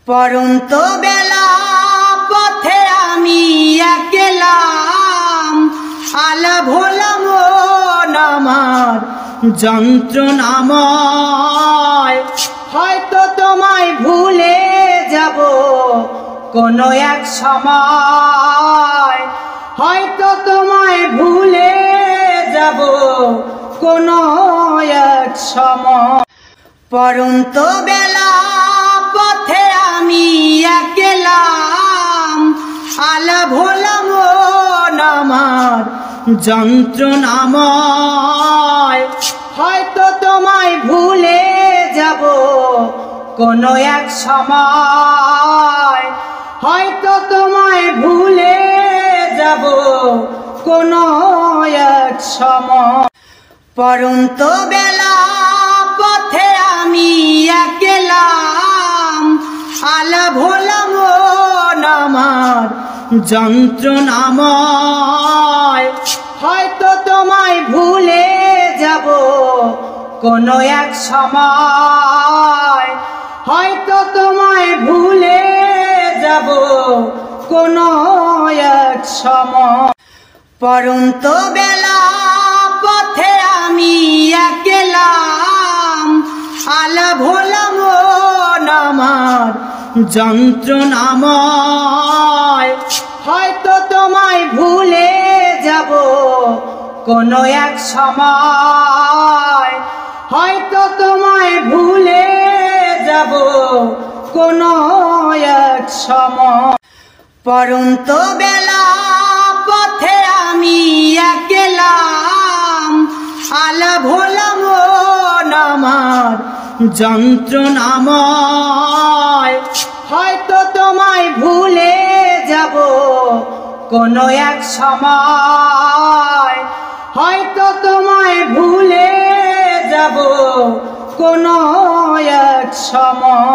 পরন্ত বেলা পথে আমি একলাম, আলা ভোলা মন আমার যন্ত্রণাময়। হয়তো তোমায় ভুলে যাব কোনো এক সময়, হয়তো তোমায় ভুলে যাব কোনো এক সময়। পরন্ত বেলা পথে আমি একলাম, আলা ভোলা মন আমার যন্ত্রণাময়। হয়তো তোমায় ভুলে যাব কোনো এক সময়, হয়তো তোমায় ভুলে যাব কোনো এক সময়। পরন্ত বেলা পথে আমি একলাম, আলা ভোলা মন আমার যন্ত্রণাময়। হয়তো তোমায় ভুলে যাব কোনো এক সময়, হয়তো তোমায় ভুলে যাব কোনো এক সময়। পরন্ত বেলা পথে আমি একলাম, আলা ভোলা মন আমার যন্ত্রণাময়। হয়তো তোমায় ভুলে যাব কোনো এক সময়, হয়তো তোমায় ভুলে যাব কোনো এক সময়। পরন্ত বেলা পথে আমি একলাম, আলা ভোলা মন আমার যন্ত্রণাময়। হয়তো তোমায় ভুলে যাব কোনো এক সময়, হয়তো তোমায় ভুলে যাব কোনো এক সময়।